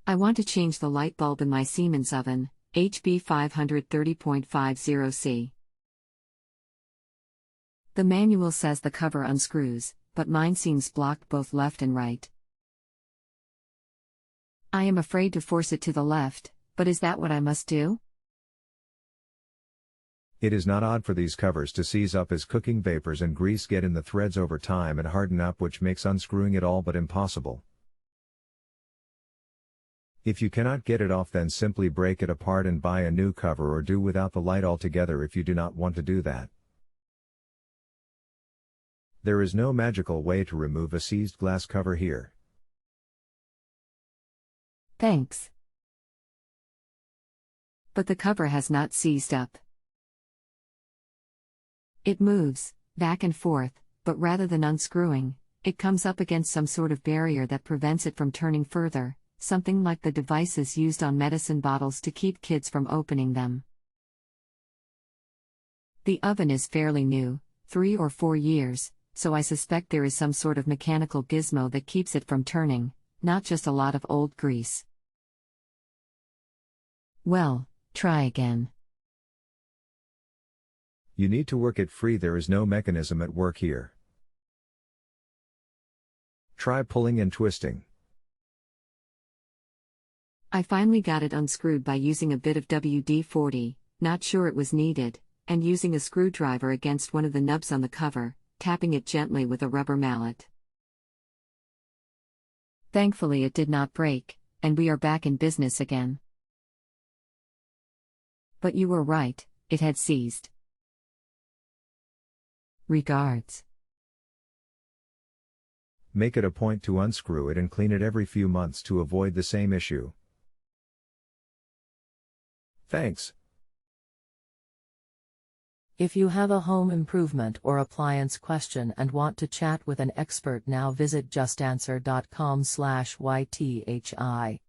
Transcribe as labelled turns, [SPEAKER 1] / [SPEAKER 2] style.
[SPEAKER 1] I want to change the light bulb in my Siemens oven, HB 530.50C. The manual says the cover unscrews, but mine seems blocked both left and right. I am afraid to force it to the left, but is that what I must do?
[SPEAKER 2] It is not odd for these covers to seize up as cooking vapors and grease get in the threads over time and harden up, which makes unscrewing it all but impossible. If you cannot get it off, then simply break it apart and buy a new cover, or do without the light altogether if you do not want to do that. There is no magical way to remove a seized glass cover here.
[SPEAKER 1] Thanks. But the cover has not seized up. It moves, back and forth, but rather than unscrewing, it comes up against some sort of barrier that prevents it from turning further, something like the devices used on medicine bottles to keep kids from opening them. The oven is fairly new, 3 or 4 years, so I suspect there is some sort of mechanical gizmo that keeps it from turning, not just a lot of old grease. Well, try again.
[SPEAKER 2] You need to work it free. There is no mechanism at work here. Try pulling and twisting.
[SPEAKER 1] I finally got it unscrewed by using a bit of WD-40, not sure it was needed, and using a screwdriver against one of the nubs on the cover, tapping it gently with a rubber mallet. Thankfully it did not break, and we are back in business again. But you were right, it had seized. Regards.
[SPEAKER 2] Make it a point to unscrew it and clean it every few months to avoid the same issue. Thanks.
[SPEAKER 3] If you have a home improvement or appliance question and want to chat with an expert now, visit JustAnswer.com/YTHI.